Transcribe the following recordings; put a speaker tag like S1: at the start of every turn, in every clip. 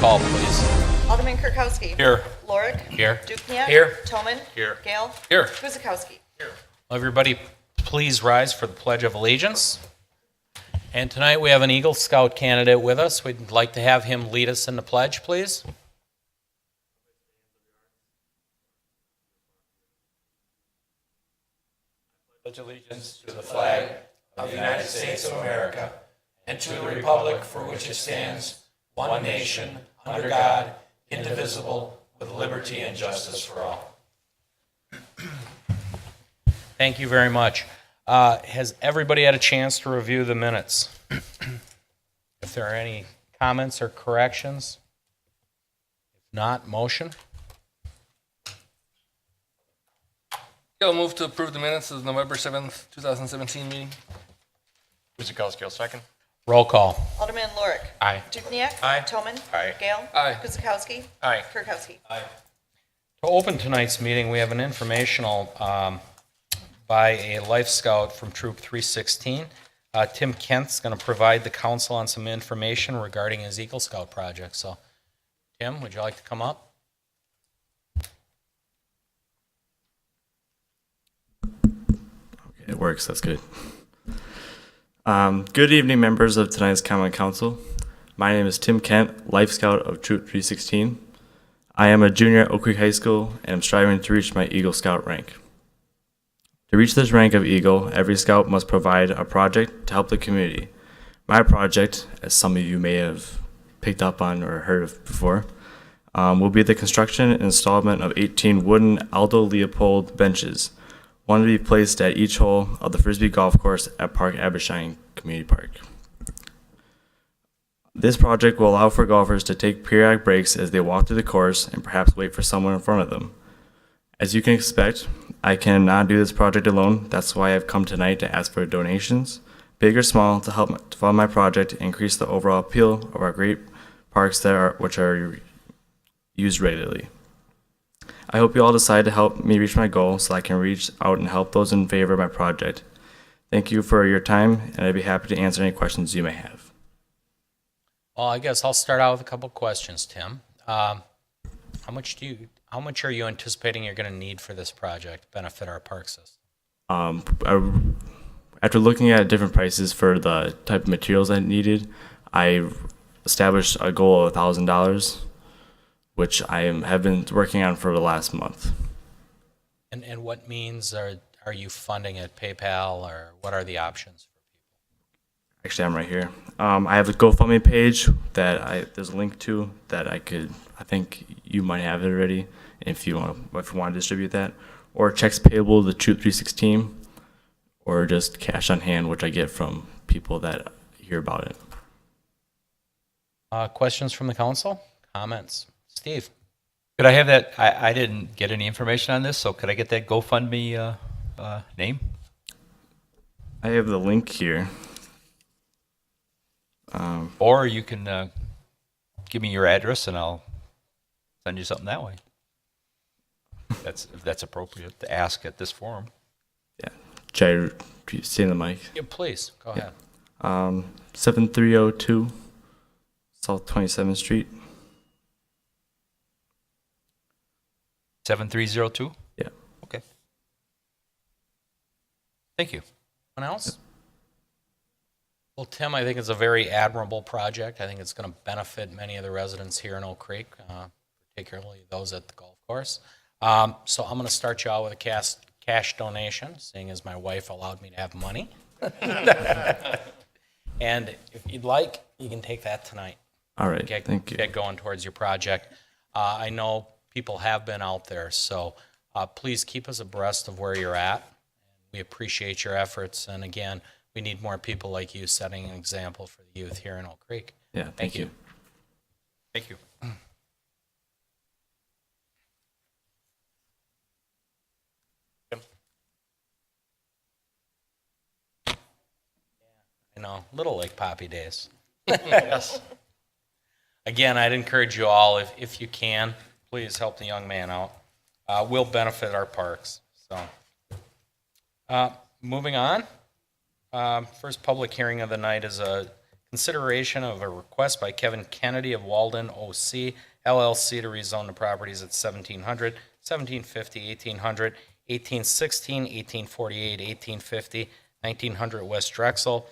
S1: call, please.
S2: Alderman Kirkowski.
S1: Here.
S2: Lorik.
S1: Here.
S2: Dukenyak.
S1: Here.
S2: Toman.
S1: Here.
S2: Gale.
S1: Here.
S2: Guzekowski.
S1: Everybody, please rise for the Pledge of Allegiance. And tonight we have an Eagle Scout candidate with us. We'd like to have him lead us in the pledge, please.
S3: Pledge allegiance to the flag of the United States of America and to the republic for which it stands, one nation, under God, indivisible, with liberty and justice for all.
S1: Thank you very much. Has everybody had a chance to review the minutes? If there are any comments or corrections? If not, motion?
S4: I'll move to approve the minutes of the November 7th, 2017 meeting.
S3: Guzekowski will second.
S1: Roll call.
S2: Alderman Lorik.
S1: Aye.
S2: Dukenyak.
S3: Aye.
S2: Toman.
S3: Aye.
S2: Gale.
S4: Aye.
S2: Guzekowski.
S3: Aye.
S2: Kirkowski.
S1: To open tonight's meeting, we have an informational by a Life Scout from Troop 316. Tim Kent's going to provide the council on some information regarding his Eagle Scout project. So, Tim, would you like to come up?
S5: It works, that's good. Good evening, members of tonight's Common Council. My name is Tim Kent, Life Scout of Troop 316. I am a junior at Oak Creek High School and am striving to reach my Eagle Scout rank. To reach this rank of Eagle, every Scout must provide a project to help the community. My project, as some of you may have picked up on or heard of before, will be the construction and installment of 18 wooden Aldo Leopold benches, one to be placed at each hole of the Frisbee Golf Course at Park Abershine Community Park. This project will allow for golfers to take periodic breaks as they walk through the course and perhaps wait for someone in front of them. As you can expect, I cannot do this project alone. That's why I've come tonight to ask for donations, big or small, to help to fund my project and increase the overall appeal of our great parks which are used regularly. I hope you all decide to help me reach my goal so I can reach out and help those in favor of my project. Thank you for your time, and I'd be happy to answer any questions you may have.
S1: Well, I guess I'll start out with a couple questions, Tim. How much are you anticipating you're going to need for this project to benefit our park system?
S5: After looking at different prices for the type of materials I needed, I established a goal of $1,000, which I have been working on for the last month.
S1: And what means are you funding it? PayPal, or what are the options for people?
S5: Actually, I'm right here. I have a GoFundMe page that there's a link to that I think you might have it already if you want to distribute that, or checks payable to Troop 316, or just cash on hand, which I get from people that hear about it.
S1: Questions from the council? Comments? Steve?
S6: Could I have that? I didn't get any information on this, so could I get that GoFundMe name?
S5: I have the link here.
S6: Or you can give me your address and I'll send you something that way. If that's appropriate to ask at this forum.
S5: Yeah. Should I say in the mic?
S1: Yeah, please, go ahead.
S5: 7302 South 27th Street.
S6: 7302?
S5: Yeah.
S6: Okay. Thank you.
S1: Anyone else? Well, Tim, I think it's a very admirable project. I think it's going to benefit many of the residents here in Oak Creek, particularly those at the golf course. So I'm going to start you out with a cash donation, seeing as my wife allowed me to have money. And if you'd like, you can take that tonight.
S5: All right. Thank you.
S1: Get going towards your project. I know people have been out there, so please keep us abreast of where you're at. We appreciate your efforts, and again, we need more people like you setting an example for the youth here in Oak Creek.
S5: Yeah, thank you.
S6: Thank you.
S1: I know, Little Lake Poppy days.
S4: Yes.
S1: Again, I'd encourage you all, if you can, please help the young man out. We'll benefit our parks. So, moving on. First public hearing of the night is a Consideration of a request by Kevin Kennedy of Walden OC LLC to rezone the properties at 1700, 1750, 1800, 1816, 1848, 1850, 1900 West Drexel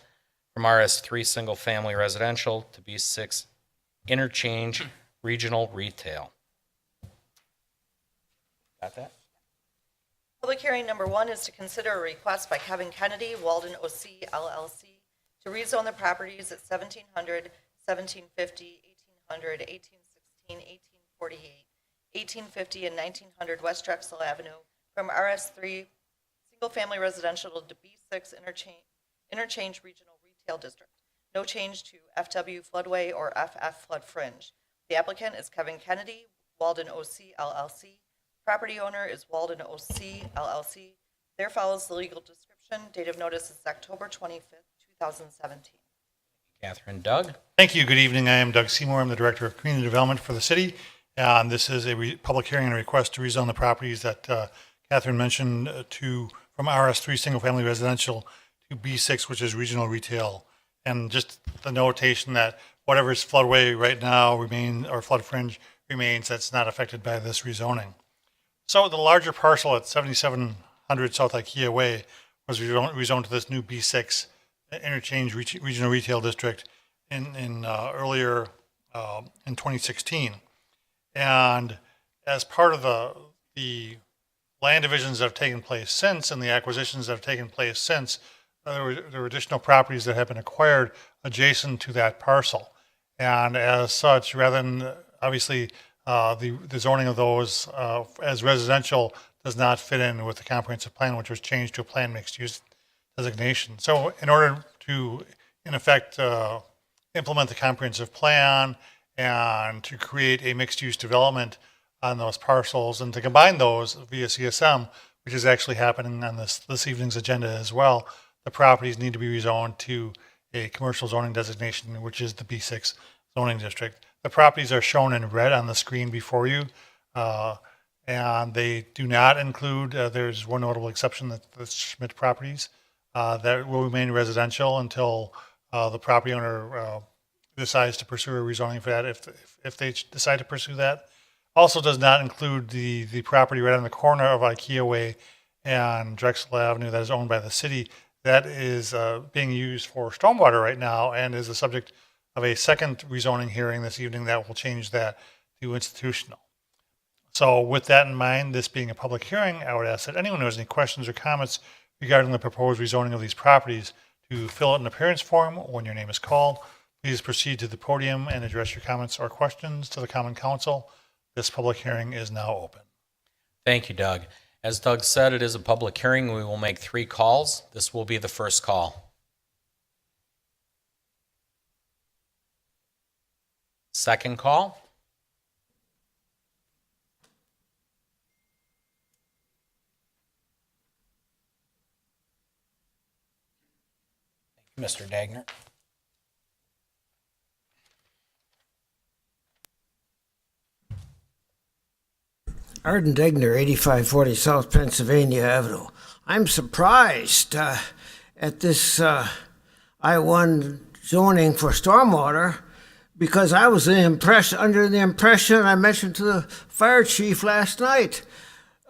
S1: from RS3 Single Family Residential to B6 Interchange Regional Retail. Got that?
S2: Public hearing number 1 is to consider a request by Kevin Kennedy, Walden OC LLC, to rezone the properties at 1700, 1750, 1800, 1816, 1848, 1850, and 1900 West Drexel Avenue from RS3 Single Family Residential to B6 Interchange Regional Retail District. No change to FW Floodway or FF Flood Fringe. The applicant is Kevin Kennedy, Walden OC LLC. Property owner is Walden OC LLC. There follows the legal description. Date of notice is October 25th, 2017.
S1: Catherine. Doug?
S7: Thank you. Good evening. I am Doug Seymour. I'm the Director of Community Development for the city. And this is a public hearing and a request to rezone the properties that Catherine mentioned from RS3 Single Family Residential to B6, which is Regional Retail. And just the notation that whatever is floodway right now or flood fringe remains, that's not affected by this rezoning. So the larger parcel at 7700 South IKEA Way was rezoned to this new B6 Interchange Regional Retail District earlier in 2016. And as part of the land divisions that have taken place since and the acquisitions that have taken place since, there were additional properties that have been acquired adjacent to that parcel. And as such, rather than obviously the zoning of those as residential does not fit in with the comprehensive plan, which was changed to a planned mixed use designation. So in order to, in effect, implement the comprehensive plan and to create a mixed use development on those parcels and to combine those via CSM, which is actually happening on this evening's agenda as well, the properties need to be rezoned to a commercial zoning designation, which is the B6 zoning district. The properties are shown in red on the screen before you, and they do not include, there's one notable exception, that the Schmidt properties that will remain residential until the property owner decides to pursue a rezoning for that, if they decide to pursue that. Also does not include the property right on the corner of IKEA Way and Drexel Avenue that is owned by the city. That is being used for stormwater right now and is the subject of a second rezoning hearing this evening that will change that to institutional. So with that in mind, this being a public hearing, I would ask that anyone who has any questions or comments regarding the proposed rezoning of these properties to fill out an appearance form when your name is called. Please proceed to the podium and address your comments or questions to the Common Council. This public hearing is now open.
S1: Thank you, Doug. As Doug said, it is a public hearing. We will make 3 calls. This will be the first call. Second call. Thank you, Mr. Dagner.
S8: Arden Degner, 8540 South Pennsylvania Avenue. I'm surprised at this I-1 zoning for stormwater because I was under the impression I mentioned to the fire chief last night.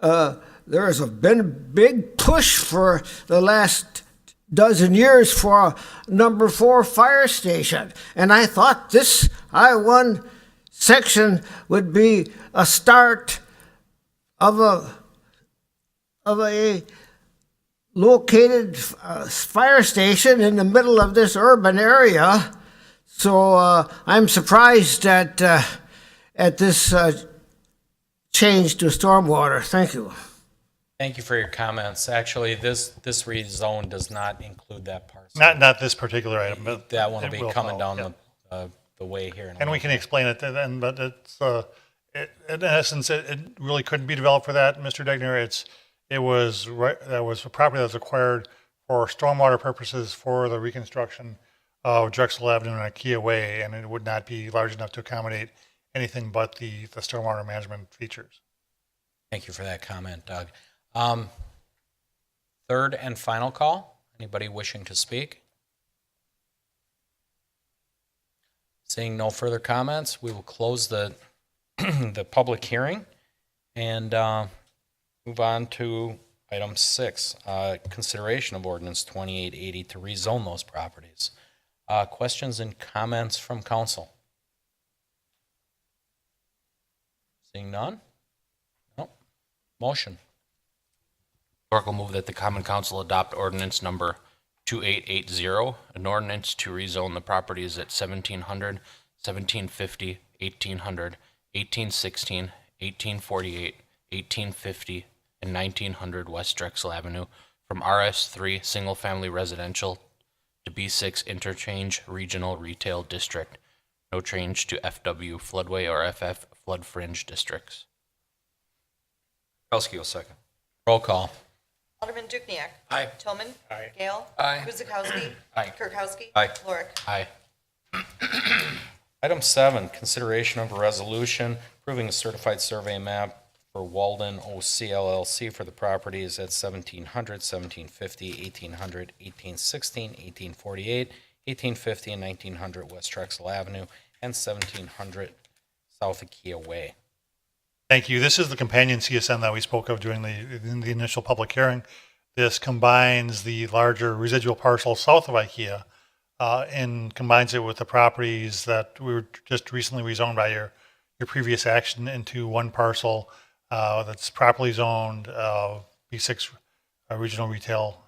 S8: There has been a big push for the last dozen years for a number 4 fire station. And I thought this I-1 section would be a start of a located fire station in the middle of this urban area. So I'm surprised at this change to stormwater. Thank you.
S1: Thank you for your comments. Actually, this rezone does not include that parcel.
S7: Not this particular item, but
S1: That one will
S7: it
S1: be
S7: will
S1: coming
S7: follow,
S1: down
S7: yeah.
S1: the way here. in a
S7: And we
S1: minute.
S7: can explain it then, but it's, in essence, it really couldn't be developed for that, Mr. Degner. That was a property that was acquired for stormwater purposes for the reconstruction of Drexel Avenue and IKEA Way, and it would not be large enough to accommodate anything but the stormwater management features.
S1: Thank you for that comment, Doug. Third and final call. Anybody wishing to speak? Seeing no further comments, we will close the, the public hearing and move on to item 6, consideration of ordinance 2880 to rezone those properties. Questions and comments from council? Seeing none? No. Motion.
S3: Clerk will move that the common council adopt ordinance number 2880, an ordinance to rezone the properties at 1700, 1750, 1800, 1816, 1848, 1850, and 1900 West Drexel Avenue from RS3 Single Family Residential to B6 Interchange Regional Retail District. No change to FW Floodway or FF Flood Fringe Districts.
S6: Kirkowski will second.
S1: Roll call.
S2: Alderman Dukniak.
S3: Aye.
S2: Toman.
S3: Aye.
S2: Gale.
S4: Aye.
S2: Guzekowski.
S3: Aye.
S2: Kirkowski.
S6: Aye.
S2: Lorik.
S3: Aye.
S1: Item 7, consideration of a resolution approving a certified survey map for Walden OC LLC for the properties at 1700, 1750, 1800, 1816, 1848, 1850, and 1900 West Drexel Avenue, and 1700 South Akia Way.
S7: Thank you. This is the companion CSM that we spoke of during in the initial public hearing. This combines the larger residual parcel south of IKEA and combines it with the properties that we were just recently rezoned by your previous action into one parcel that's properly zoned B6 regional retail.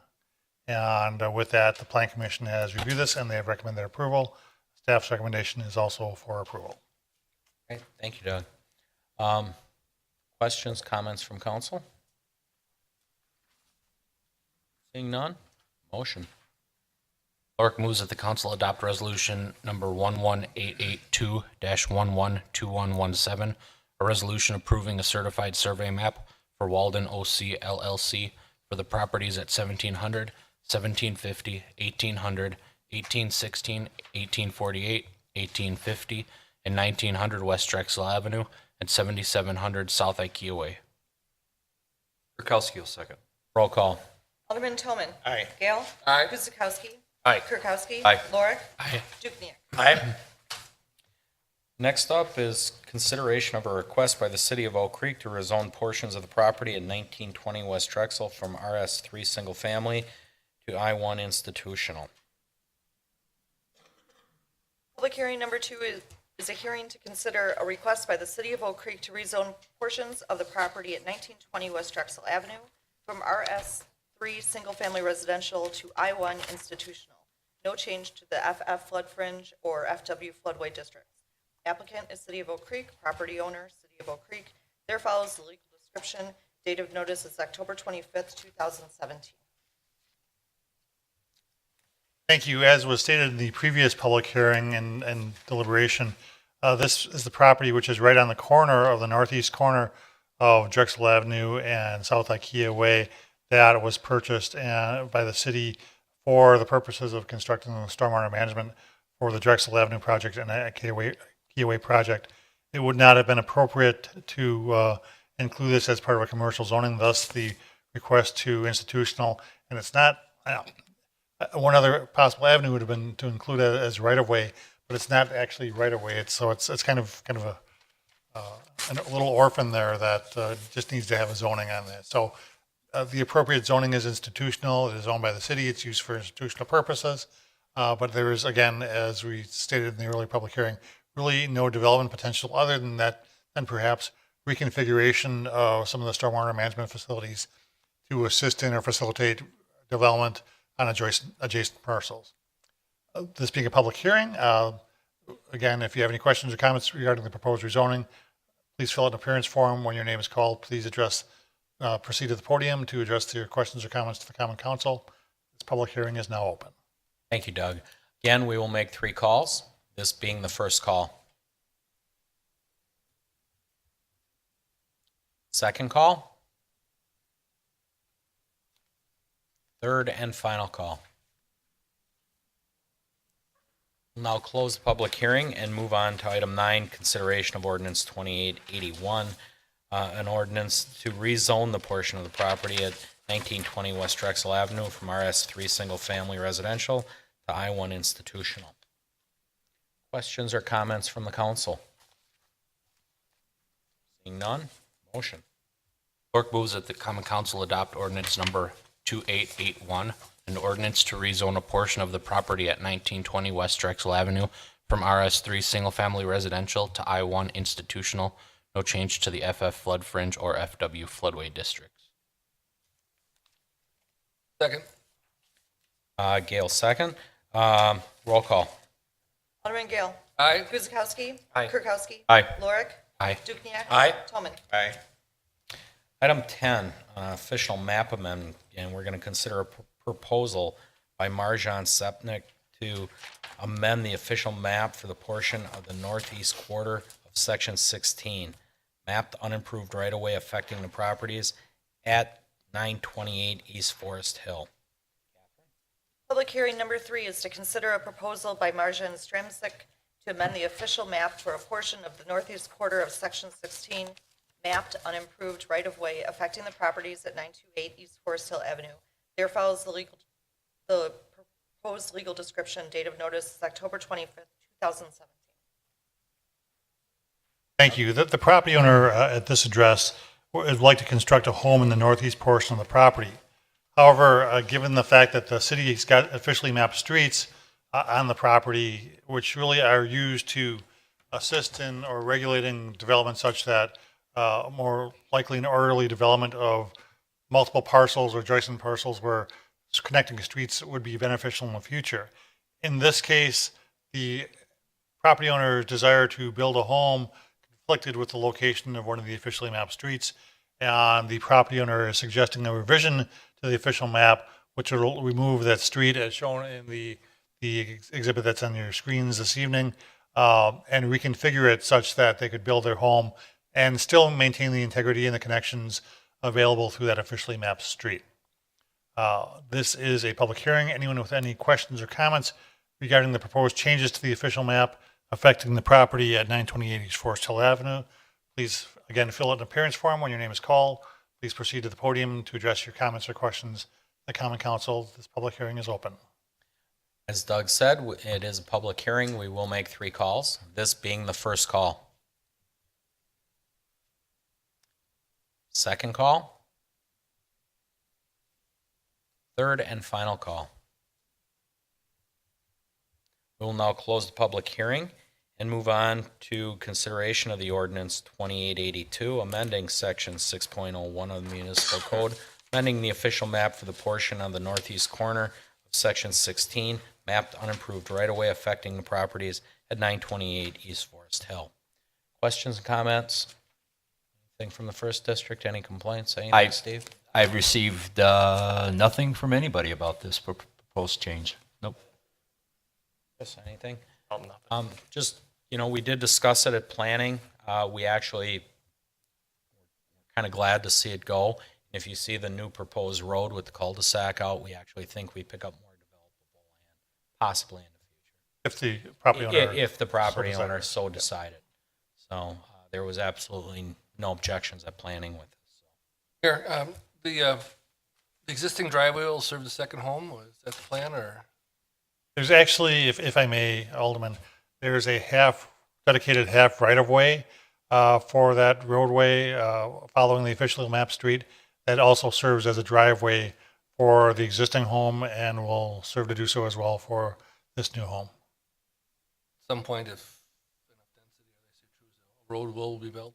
S7: And with that, the Plan Commission has reviewed this and they have recommended approval. Staff's recommendation is also for approval.
S1: Great, thank you, Doug. Questions, comments from council? Seeing none, motion.
S3: Clerk moves that the council adopt resolution number 11882-112117, a resolution approving a certified survey map for Walden OC LLC for the properties at 1700, 1750, 1800, 1816, 1848, 1850, and 1900 West Drexel Avenue and 7700 South IKEA Way.
S6: Kirkowski will second.
S1: Roll call.
S2: Alderman Toman.
S3: Aye.
S2: Gale.
S4: Aye.
S2: Guzekowski.
S3: Aye.
S2: Kirkowski.
S6: Aye.
S2: Lorik.
S3: Aye.
S2: Dukniak.
S3: Aye.
S1: Next up is consideration of a request by the city of Oak Creek to rezone portions of the property at 1920 West Drexel from RS3 Single Family to I1 Institutional.
S2: Public hearing number 2 is a hearing to consider a request by the city of Oak Creek to rezone portions of the property at 1920 West Drexel Avenue from RS3 Single Family Residential to I1 Institutional. No change to the FF Flood Fringe or FW Floodway districts. Applicant is City of Oak Creek, property owner, City of Oak Creek. There follows the legal description. Date of notice is October 25th, 2017.
S7: Thank you. As was stated in the previous public hearing and deliberation, this is the property which is right on the corner of the northeast corner of Drexel Avenue and South IKEA Way that was purchased by the city for the purposes of constructing the stormwater management for the Drexel Avenue project and IKEA Way project. It would not have been appropriate to include this as part of a commercial zoning, thus the request to institutional. And it's not, one other possible avenue would have been to include it as right-of-way, but it's not actually right-of-way. It's kind of a little orphan there that just needs to have a zoning on that. So the appropriate zoning is institutional. It is owned by the city. It's used for institutional purposes. But there is, again, as we stated in the early public hearing, really no development potential other than that, than perhaps reconfiguration of some of the stormwater management facilities to assist in or facilitate development on adjacent parcels. This being a public hearing, again, if you have any questions or comments regarding the proposed rezoning, please fill out an appearance form. When your name is called, please proceed to the podium to address your questions or comments to the Common Council. This public hearing is now open.
S1: Thank you, Doug. Again, we will make 3 calls, this being the first call. Second call. Third and final call. We'll now close the public hearing and move on to item 9, consideration of ordinance 2881, an ordinance to rezone the portion of the property at 1920 West Drexel Avenue from RS3 Single Family Residential to I1 Institutional. Questions or comments from the council? Seeing none, motion.
S3: Clerk moves that the common council adopt ordinance number 2881, an ordinance to rezone a portion of the property at 1920 West Drexel Avenue from RS3 Single Family Residential to I1 Institutional. No change to the FF Flood Fringe or FW Floodway districts.
S4: Second.
S1: Gale, second. Roll call.
S2: Alderman Gale.
S4: Aye.
S2: Guzekowski.
S3: Aye.
S2: Kirkowski.
S6: Aye.
S2: Lorick.
S3: Aye.
S2: Dukenyak.
S3: Aye.
S2: Toman.
S3: Aye.
S1: Item 10, official map amendment, and we're going to consider a proposal by Marjan Sepnik to amend the official map for the portion of the northeast quarter of Section 16, mapped unimproved right-of-way affecting the properties at 928 East Forest Hill.
S2: Public hearing number 3 is to consider a proposal by Marjan Stramsik to amend the official map for a portion of the northeast quarter of Section 16, mapped unimproved right-of-way affecting the properties at 928 East Forest Hill Avenue. There follows the proposed legal description. Date of notice is October 25th, 2017.
S7: Thank you. The property owner at this address would like to construct a home in the northeast portion of the property. However, given the fact that the city has got officially mapped streets on the property, which really are used to assist in or regulating development such that more likely an orderly development of multiple parcels or adjacent parcels where connecting streets would be beneficial in the future. In this case, the property owner's desire to build a home conflicted with the location of one of the officially mapped streets, and the property owner is suggesting a revision to the official map, which will remove that street as shown in the exhibit that's on your screens this evening, and reconfigure it such that they could build their home and still maintain the integrity and the connections available through that officially mapped street. This is a public hearing. Anyone with any questions or comments regarding the proposed changes to the official map affecting the property at 928 East Forest Hill Avenue, please, again, fill out an appearance form when your name is called. Please proceed to the podium to address your comments or questions. The Common Council, this public hearing is open.
S1: As Doug said, it is a public hearing. We will make 3 calls, this being the first call. Second call. Third and final call. We will now close the public hearing and move on to consideration of the ordinance 2882, amending section 6.01 of the municipal code, amending the official map for the portion on the northeast corner of section 16, mapped unimproved right-of-way affecting the properties at 928 East Forest Hill. Questions and comments? Anything from the first district? Any complaints? Anything, Steve?
S6: I've received nothing from anybody about this proposed change. Nope.
S1: Yes, anything? Just, we did discuss it at planning. We actually were kind of glad to see it go. If you see the new proposed road with the cul-de-sac out, we actually think we pick up more developable land, possibly in the future.
S7: If the property owner.
S1: If the property
S7: so
S1: owner so decided. So there was absolutely no objections at planning with this.
S4: Here, the existing driveway will serve the second home. Was that the plan, or?
S7: There's actually, if I may, Alderman, there's a dedicated half right-of-way for that roadway following the officially mapped street that also serves as a driveway for the existing home and will serve to do so as well for this new home.
S4: At some point, if enough density, or they choose, a road will be built?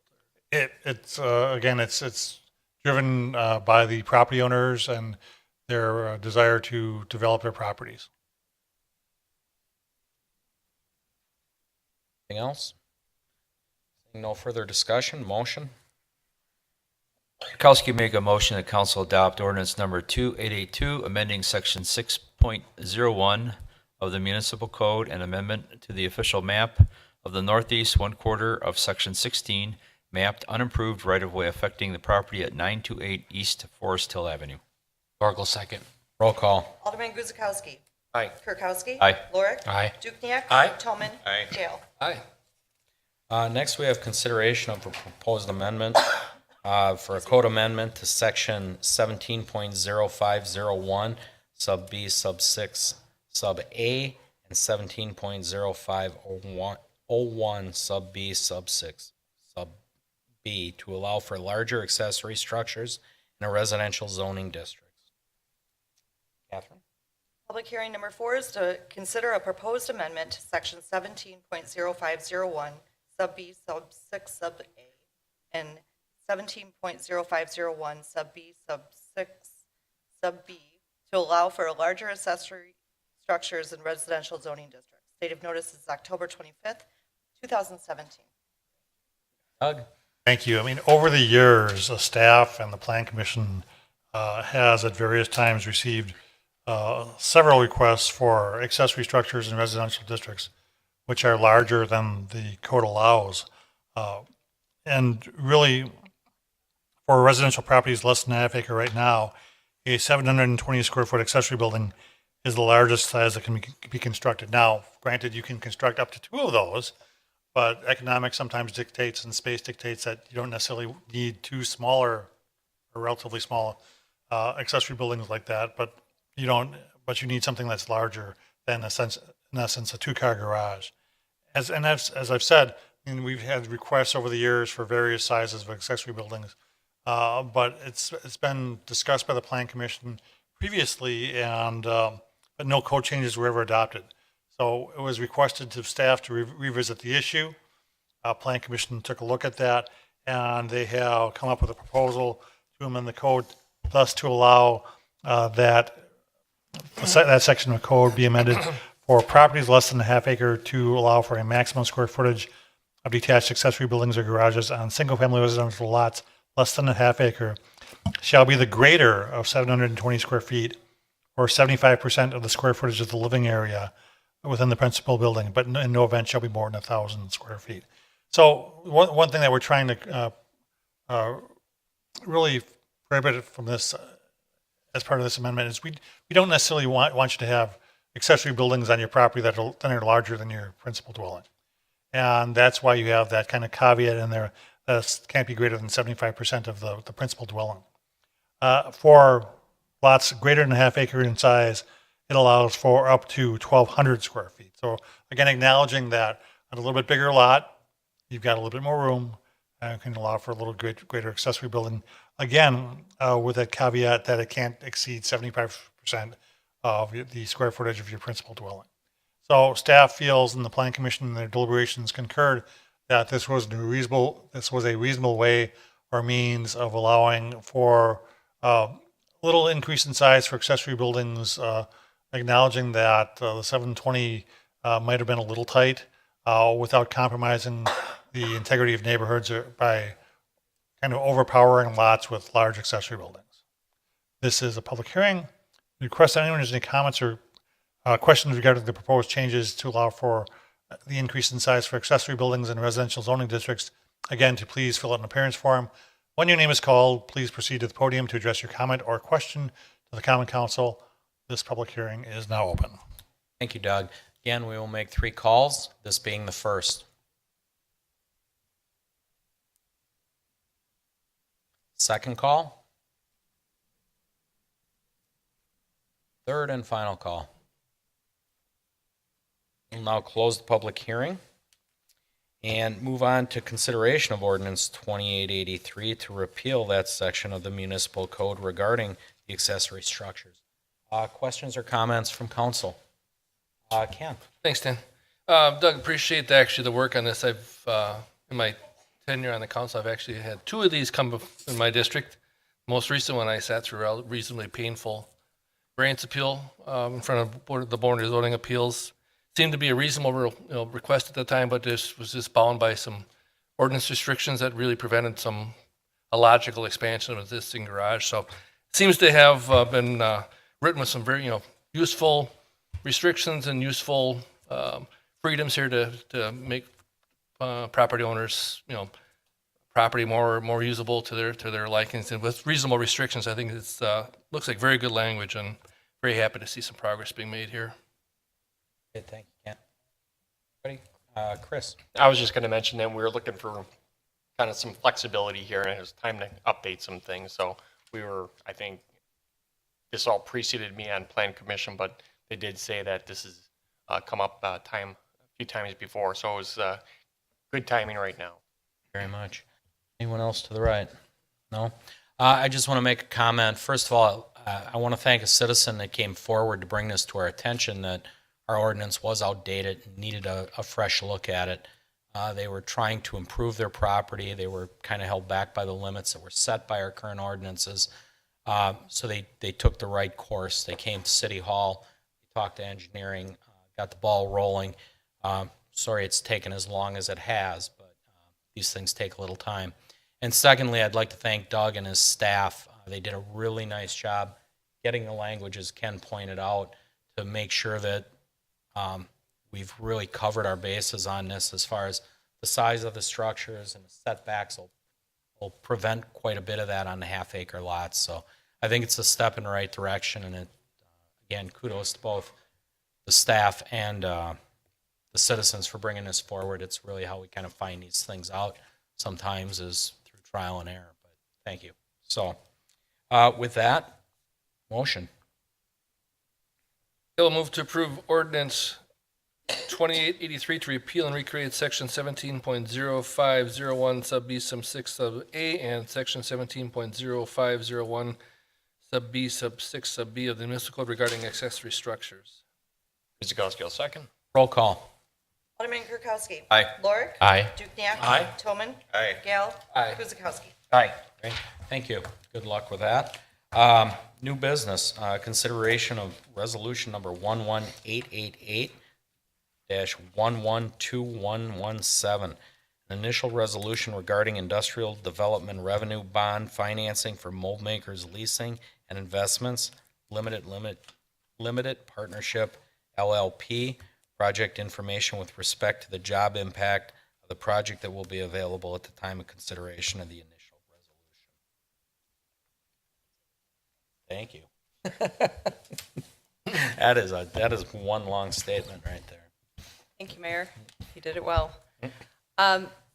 S7: It's again, it's driven by the property owners and their desire to develop their properties.
S1: Anything else? Seeing no further discussion, motion?
S6: Kirkowski make a motion that council adopt ordinance number 2882, amending section 6.01 of the municipal code and amendment to the official map of the northeast one quarter of section 16, mapped unimproved right-of-way affecting the property at 928 East Forest Hill Avenue.
S3: Oracle second.
S1: Roll call.
S2: Alderman Guzekowski.
S3: Aye.
S2: Kirkowski.
S6: Aye.
S2: Lorick.
S3: Aye.
S2: Dukenyak.
S3: Aye.
S2: Toman.
S3: Aye.
S2: Gale.
S4: Aye.
S1: Next, we have consideration of a proposed amendment for a code amendment to section 17.0501, sub B, sub 6, sub A, and 17.0501 sub B sub 6 sub B to allow for larger accessory structures in a residential zoning district. Catherine?
S2: Public hearing number 4 is to consider a proposed amendment to section 17.0501 sub B sub 6 sub A and 17.0501 sub B sub 6 sub B to allow for larger accessory structures in residential zoning districts. Date of notice is October 25th, 2017.
S1: Doug?
S7: Thank you. I mean, over the years, the staff and the Plan Commission has at various times received several requests for accessory structures in residential districts, which are larger than the code allows. And really, for residential properties less than a half acre right now, a 720 square foot accessory building is the largest size that can be constructed. Now, granted, you can construct up to 2 of those, but economics sometimes dictates and space dictates that you don't necessarily need 2 smaller or relatively small accessory buildings like that, but you need something that's larger than, in essence, a 2-car garage. As I've said, I mean, we've had requests over the years for various sizes of accessory buildings, but it's been discussed by the Plan Commission previously, and but no code changes were ever adopted. So it was requested to staff to revisit the issue. Plan Commission took a look at that, and they have come up with a proposal to amend the code, thus to allow that section of code be amended for properties less than a half acre to allow for a maximum square footage of detached accessory buildings or garages on single-family residential lots less than a half acre shall be the greater of 720 square feet or 75% of the square footage of the living area within the principal building, but in no event shall be more than 1,000 square feet. So one thing that we're trying to really prohibit from this as part of this amendment is we don't necessarily want you to have accessory buildings on your property that are larger than your principal dwelling. And that's why you have that kind of caveat in there that can't be greater than 75% of the principal dwelling. For lots greater than a half acre in size, it allows for up to 1,200 square feet. So again, acknowledging that on a little bit bigger lot, you've got a little bit more room and can allow for a little greater accessory building. Again, with that caveat that it can't exceed 75% of the square footage of your principal dwelling. So staff feels, and the Plan Commission in their deliberations concurred, that this was a reasonable way or means of allowing for a little increase in size for accessory buildings, acknowledging that the 720 might have been a little tight without compromising the integrity of neighborhoods by kind of overpowering lots with large accessory buildings. This is a public hearing. We request that anyone has any comments or questions regarding the proposed changes to allow for the increase in size for accessory buildings in residential zoning districts. Again, to please fill out an appearance form. When your name is called, please proceed to the podium to address your comment or question to the Common Council. This public hearing is now open.
S1: Thank you, Doug. Again, we will make 3 calls, this being the first. Second call. Third and final call. We'll now close the public hearing and move on to consideration of ordinance 2883 to repeal that section of the municipal code regarding the accessory structures. Questions or comments from council? Ken?
S4: Thanks, Dan. Doug, appreciate the work on this. I've, in my tenure on the council, I've actually had 2 of these come in my district. Most recent one I sat through a reasonably painful variance appeal in front of the Board of Zoning Appeals. Seemed to be a reasonable request at the time, but this was just bound by some ordinance restrictions that really prevented a logical expansion of an existing garage. So it seems to have been written with some very useful restrictions and useful freedoms here to make property owners property more usable to their likings, and with reasonable restrictions. I think it's looks like very good language, and very happy to see some progress being made here.
S1: Good, thank you, Ken. Ready? Chris?
S9: I was just going to mention that we were looking for kind of some flexibility here, and it was time to update some things. So I think this all preceded me on Plan Commission, but they did say that this is come up a few times before. So it was good timing right now.
S1: Very much. Anyone else to the right? No? I just want to make a comment. First of all, I want to thank a citizen that came forward to bring this to our attention, that our ordinance was outdated and needed a fresh look at it. They were trying to improve their property. They were kind of held back by the limits that were set by our current ordinances. So they took the right course. They came to City Hall, talked to engineering, got the ball rolling. Sorry it's taken as long as it has, but these things take a little time. And secondly, I'd like to thank Doug and his staff. They did a really nice job getting the language, as Ken pointed out, to make sure that we've really covered our bases on this as far as the size of the structures, and the setbacks will prevent quite a bit of that on the half-acre lots. So I think it's a step in the right direction, and again, kudos to both the staff and the citizens for bringing this forward. It's really how we kind of find these things out sometimes, is through trial and error, but thank you. So with that, motion.
S4: I'll move to approve ordinance 2883 to repeal and recreate section 17.0501 sub B sub 6 sub A and section 17.0501 sub B sub 6 sub B of the municipal code regarding accessory structures.
S9: Guzekowski will second.
S1: Roll call.
S2: Alderman Kirkowski.
S6: Aye.
S2: Lorik.
S1: Aye.
S2: Dukenyak.
S3: Aye.
S2: Toman.
S9: Aye.
S2: Gale.
S4: Aye.
S2: Guzekowski.
S3: Aye.
S1: Great. Thank you. Good luck with that. New business, consideration of resolution number 11888-112117. An initial resolution regarding industrial development revenue bond financing for mold makers leasing and investments, limited partnership LLP. Project information with respect to the job impact of the project that will be available at the time of consideration of the initial resolution. Thank you. That is one long statement right there.
S10: Thank you, Mayor. You did it well.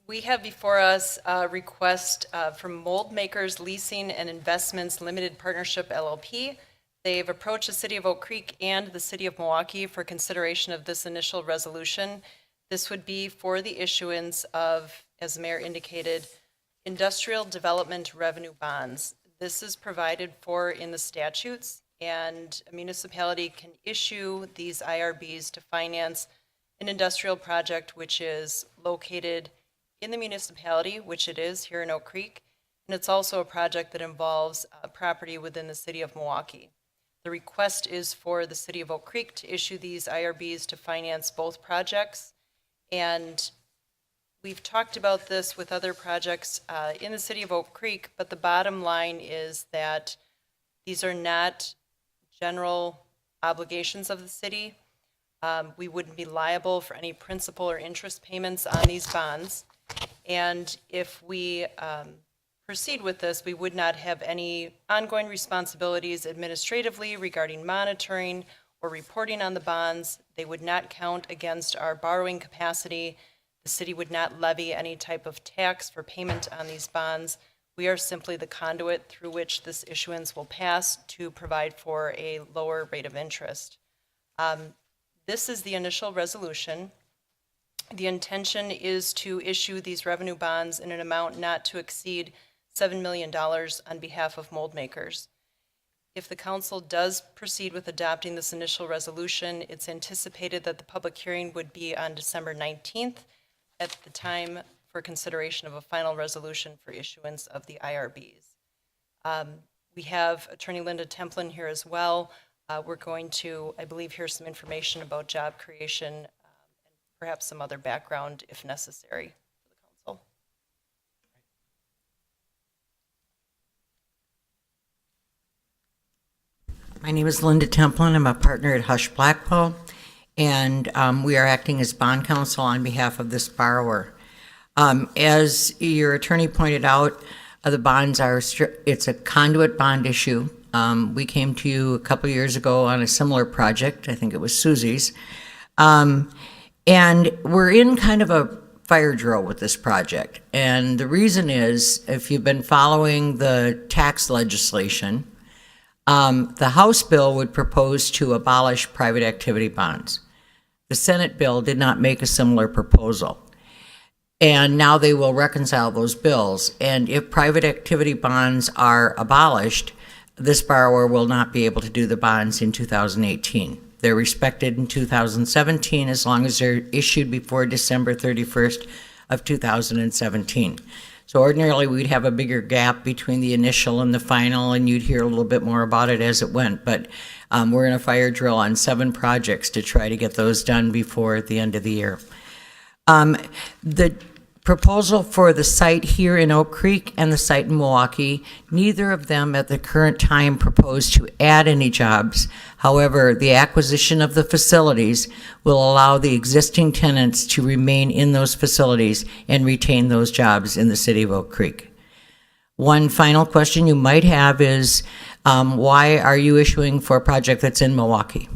S10: We have before us a request from Mold Makers Leasing and Investments Limited Partnership LLP. They've approached the City of Oak Creek and the City of Milwaukee for consideration of this initial resolution. This would be for the issuance of, as the Mayor indicated, industrial development revenue bonds. This is provided for in the statutes, and a municipality can issue these IRBs to finance an industrial project which is located in the municipality, which it is here in Oak Creek, and it's also a project that involves property within the City of Milwaukee. The request is for the City of Oak Creek to issue these IRBs to finance both projects, and we've talked about this with other projects in the City of Oak Creek, but the bottom line is that these are not general obligations of the city. We wouldn't be liable for any principal or interest payments on these bonds. And if we proceed with this, we would not have any ongoing responsibilities administratively regarding monitoring or reporting on the bonds. They would not count against our borrowing capacity. The city would not levy any type of tax for payment on these bonds. We are simply the conduit through which this issuance will pass to provide for a lower rate of interest. This is the initial resolution. The intention is to issue these revenue bonds in an amount not to exceed $7 million on behalf of mold makers. If the council does proceed with adopting this initial resolution, it's anticipated that the public hearing would be on December 19th at the time for consideration of a final resolution for issuance of the IRBs. We have Attorney Linda Templin here as well. We're going to, I believe, hear some information about job creation and perhaps some other background if necessary for the council.
S11: My name is Linda Templin. I'm a partner at Hush Blackwell, and we are acting as bond counsel on behalf of this borrower. As your attorney pointed out, the bonds are, it's a conduit bond issue. We came to you a couple years ago on a similar project. I think it was Susie's. And we're in kind of a fire drill with this project. And the reason is, if you've been following the tax legislation, the House bill would propose to abolish private activity bonds. The Senate bill did not make a similar proposal. And now they will reconcile those bills. And if private activity bonds are abolished, this borrower will not be able to do the bonds in 2018. They're respected in 2017 as long as they're issued before December 31st of 2017. So ordinarily, we'd have a bigger gap between the initial and the final, and you'd hear a little bit more about it as it went. But we're in a fire drill on 7 projects to try to get those done before the end of the year. The proposal for the site here in Oak Creek and the site in Milwaukee, neither of them at the current time propose to add any jobs. However, the acquisition of the facilities will allow the existing tenants to remain in those facilities and retain those jobs in the city of Oak Creek. One final question you might have is, why are you issuing for a project that's in Milwaukee?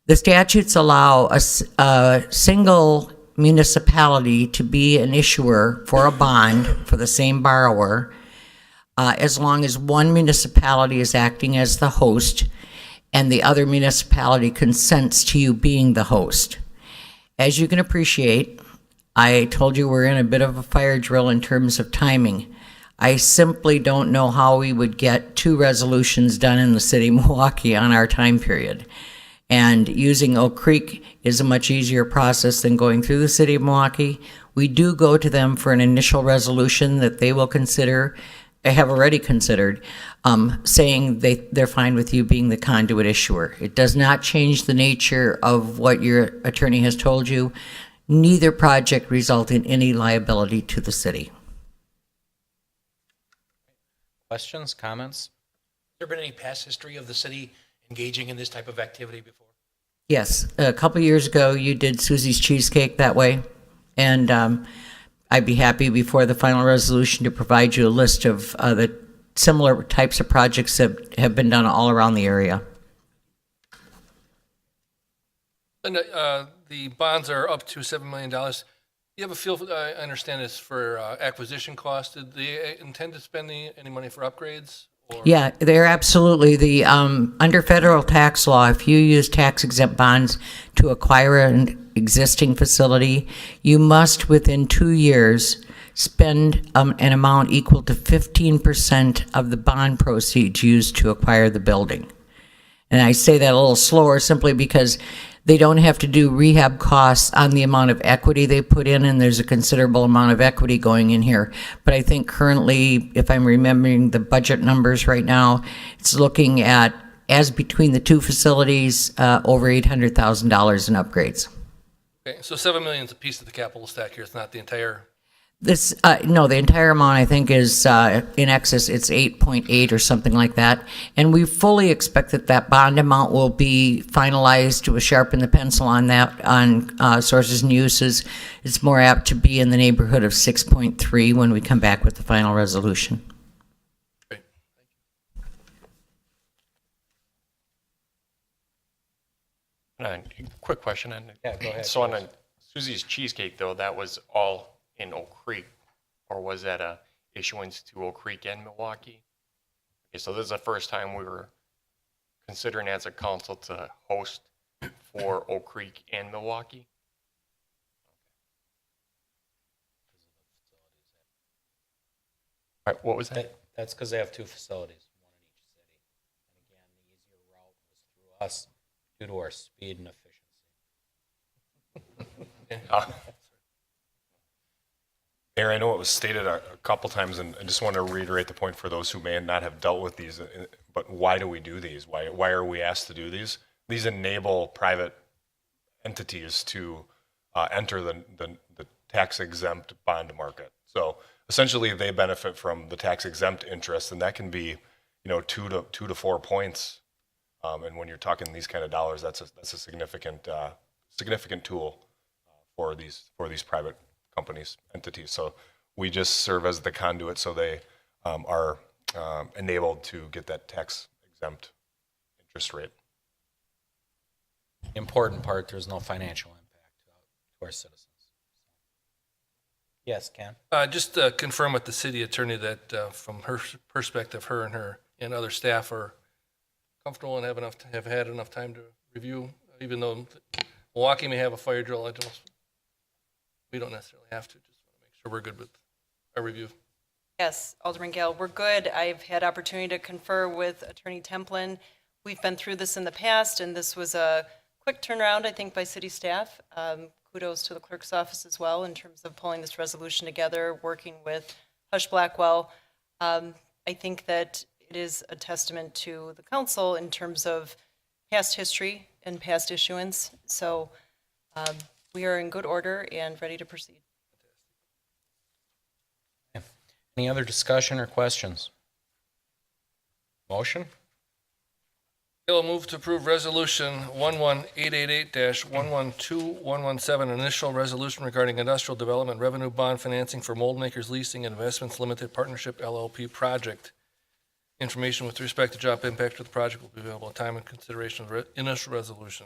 S11: The statutes allow a single municipality to be an issuer for a bond for the same borrower, as long as one municipality is acting as the host and the other municipality consents to you being the host. As you can appreciate, I told you we're in a bit of a fire drill in terms of timing. I simply don't know how we would get 2 resolutions done in the city of Milwaukee on our time period. And using Oak Creek is a much easier process than going through the city of Milwaukee. We do go to them for an initial resolution that they will consider, have already considered, saying they're fine with you being the conduit issuer. It does not change the nature of what your attorney has told you. Neither project result in any liability to the city.
S1: Questions, comments?
S3: Has there been any past history of the city engaging in this type of activity before?
S11: Yes, a couple years ago, you did Susie's Cheesecake that way, and I'd be happy before the final resolution to provide you a list of the similar types of projects that have been done all around the area.
S4: And the bonds are up to $7 million. You have a feel, I understand it's for acquisition cost. Did they intend to spend any money for upgrades? Or?
S11: Yeah, they're absolutely. The under federal tax law, if you use tax-exempt bonds to acquire an existing facility, you must, within 2 years, spend an amount equal to 15% of the bond proceeds used to acquire the building. And I say that a little slower simply because they don't have to do rehab costs on the amount of equity they put in, and there's a considerable amount of equity going in here. But I think currently, if I'm remembering the budget numbers right now, it's looking at, as between the 2 facilities, over $800,000 in upgrades.
S4: Okay, so $7 million is a piece of the capital stack here. It's not the entire.
S11: This, no, the entire amount, I think, is in excess. It's 8.8 or something like that. And we fully expect that that bond amount will be finalized to sharpen the pencil on that, on sources and uses. It's more apt to be in the neighborhood of 6.3 when we come back with the final resolution.
S4: Great.
S9: Quick question.
S1: Yeah, go ahead.
S9: So on Susie's Cheesecake, though, that was all in Oak Creek, or was that a issuance to Oak Creek and Milwaukee? Okay, so this is the first time we were considering as a council to host for Oak Creek and Milwaukee? All right, what was that?
S1: That's because they have 2 facilities, one in each city. And again, the easier route was through us due to our speed and efficiency.
S12: Mayor, I know it was stated a couple times, and I just want to reiterate the point for those who may not have dealt with these, but why do we do these? Why are we asked to do these? These enable private entities to enter the tax-exempt bond market. So essentially, they benefit from the tax-exempt interest, and that can be, 2 to 4 points. And when you're talking these kind of dollars, that's a significant tool for these private companies, entities. So we just serve as the conduit, so they are enabled to get that tax-exempt interest rate.
S1: Important part, there's no financial impact to our citizens. Yes, Ken?
S4: Just confirm with the city attorney that from her perspective, her and other staff are comfortable and have had enough time to review, even though Milwaukee may have a fire drill. We don't necessarily have to. Just want to make sure we're good with our review.
S10: Yes, Alderman Gale, we're good. I've had opportunity to confer with Attorney Templin. We've been through this in the past, and this was a quick turnaround, I think, by city staff. Kudos to the clerk's office as well in terms of pulling this resolution together, working with Hush Blackwell. I think that it is a testament to the council in terms of past history and past issuance. So we are in good order and ready to proceed.
S1: Any other discussion or questions? Motion?
S4: I'll move to approve Resolution 11888-112117, initial resolution regarding industrial development revenue bond financing for Mold Makers Leasing Investments Limited Partnership LLP project. Information with respect to job impact of the project will be available at time and consideration of the initial resolution.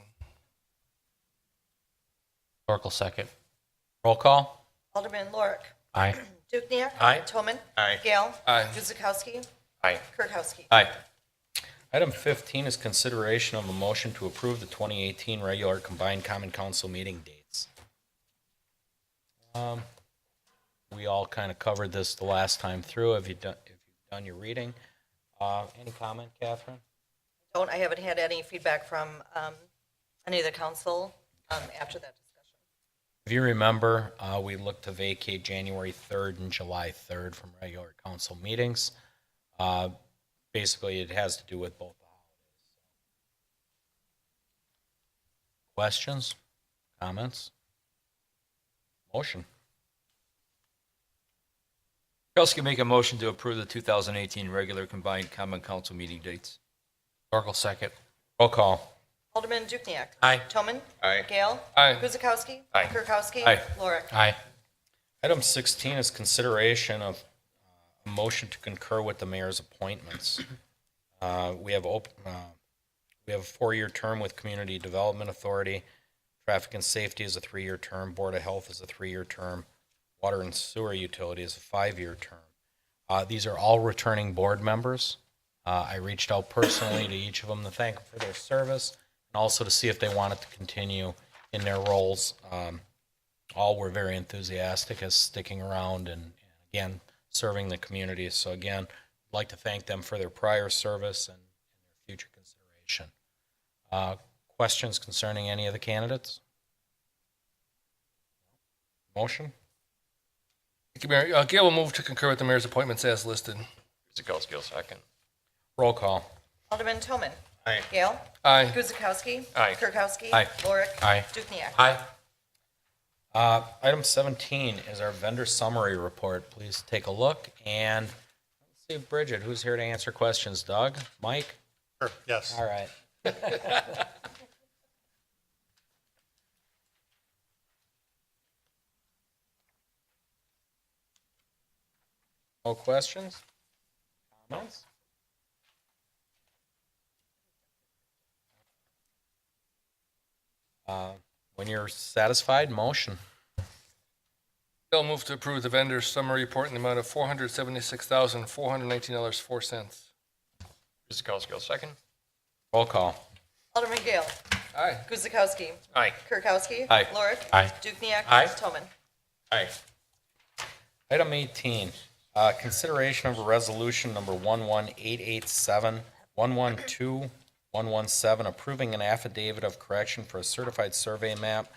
S1: Oracle second. Roll call?
S2: Alderman Lorik.
S1: Aye.
S2: Dukenyak.
S1: Aye.
S2: Toman.
S12: Aye.
S2: Gale.
S4: Aye.
S2: Guzekowski.
S9: Aye.
S2: Kirkowski.
S1: Aye. Item 15 is consideration of a motion to approve the 2018 regular combined common council meeting dates. We all kind of covered this the last time through. If you've done your reading. Any comment, Catherine?
S2: I haven't had any feedback from any of the council after that discussion.
S1: If you remember, we looked to vacate January 3rd and July 3rd from regular council meetings. Basically, it has to do with both the holidays. Questions? Comments? Motion?
S6: Kirkowski make a motion to approve the 2018 regular combined common council meeting dates.
S1: Oracle second. Roll call.
S2: Alderman Dukenyak.
S1: Aye.
S2: Toman.
S12: Aye.
S2: Gale.
S4: Aye.
S2: Guzekowski.
S9: Aye.
S2: Kirkowski.
S1: Aye.
S2: Lorik.
S1: Aye. Item 16 is consideration of a motion to concur with the mayor's appointments. We have a 4-year term with Community Development Authority. Traffic and Safety is a 3-year term. Board of Health is a 3-year term. Water and Sewer Utility is a 5-year term. These are all returning board members. I reached out personally to each of them to thank them for their service and also to see if they wanted to continue in their roles. All were very enthusiastic as sticking around and again, serving the community. So again, I'd like to thank them for their prior service and their future consideration. Questions concerning any of the candidates? Motion?
S4: Thank you, Mayor. Gail will move to concur with the mayor's appointments as listed.
S9: Guzekowski will second.
S1: Roll call.
S2: Alderman Toman.
S12: Aye.
S2: Gale.
S4: Aye.
S2: Guzekowski.
S9: Aye.
S2: Kirkowski.
S1: Aye.
S2: Lorik.
S1: Aye.
S2: Dukenyak.
S1: Aye. Item 17 is our vendor summary report. Please take a look and let's see, Bridget, who's here to answer questions? Doug? Mike?
S7: Sure, yes.
S1: All right. No questions? Comments? When you're satisfied, motion.
S4: Gail will move to approve the vendor summary report in the amount of $476,419.04.
S9: Guzekowski will second.
S1: Roll call.
S2: Alderman Gale.
S4: Aye.
S2: Guzekowski.
S9: Aye.
S2: Kirkowski.
S1: Aye.
S2: Lorik.
S1: Aye.
S2: Dukenyak.
S1: Aye.
S2: Toman.
S12: Aye.
S1: Item 18, consideration of a resolution number 11887, 112117, approving an affidavit of correction for a certified survey map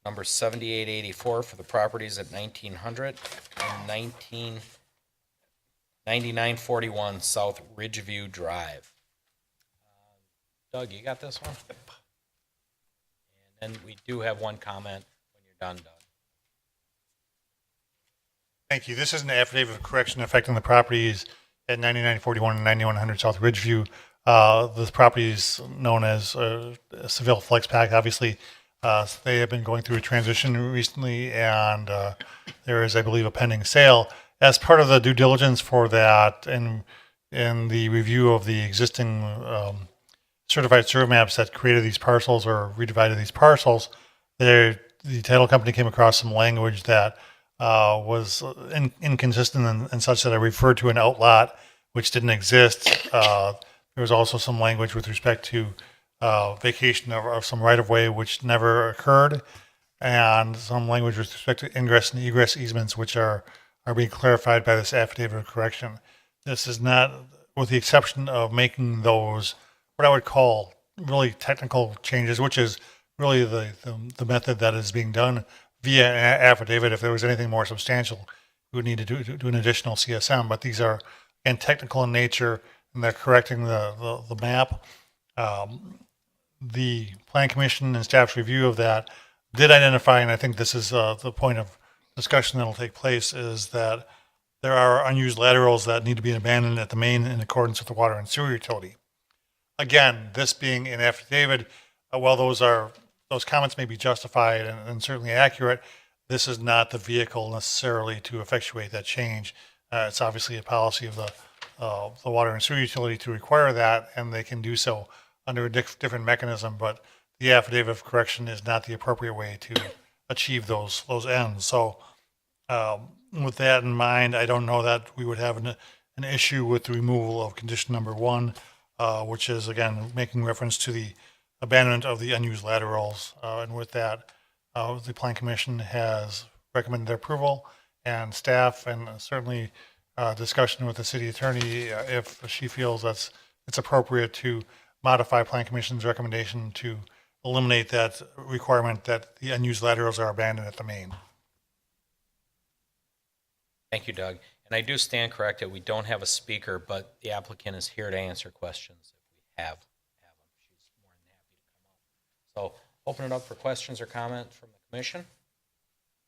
S1: number 7884 for the properties at 1900 and 9941 South Ridgeview Drive. Doug, you got this one? And then we do have one comment when you're done, Doug.
S7: Thank you. This is an affidavit of correction affecting the properties at 9941 and 9100 South Ridgeview. The property is known as Seville Flex Pack. Obviously, they have been going through a transition recently, and there is, I believe, a pending sale. As part of the due diligence for that and in the review of the existing certified survey maps that created these parcels or redivided these parcels, the title company came across some language that was inconsistent and such that I referred to an outlot which didn't exist. There was also some language with respect to vacation of some right-of-way which never occurred, and some language with respect to ingress and egress easements, which are being clarified by this affidavit of correction. This is not, with the exception of making those, what I would call really technical changes, which is really the method that is being done via an affidavit. If there was anything more substantial, we would need to do an additional CSM, but these are, again, technical in nature, and they're correcting the map. The Plan Commission and staff's review of that did identify, and I think this is the point of discussion that will take place, is that there are unused laterals that need to be abandoned at the main in accordance with the water and sewer utility. Again, this being an affidavit, while those comments may be justified and certainly accurate, this is not the vehicle necessarily to effectuate that change. It's obviously a policy of the water and sewer utility to require that, and they can do so under a different mechanism, but the affidavit of correction is not the appropriate way to achieve those ends. So with that in mind, I don't know that we would have an issue with the removal of condition number 1, which is, again, making reference to the abandonment of the unused laterals. And with that, the Plan Commission has recommended their approval, and staff, and certainly discussion with the city attorney if she feels it's appropriate to modify Plan Commission's recommendation to eliminate that requirement that the unused laterals are abandoned at the main.
S1: Thank you, Doug. And I do stand corrected. We don't have a speaker, but the applicant is here to answer questions if we have them. She's more than happy to come up. So open it up for questions or comments from the commission.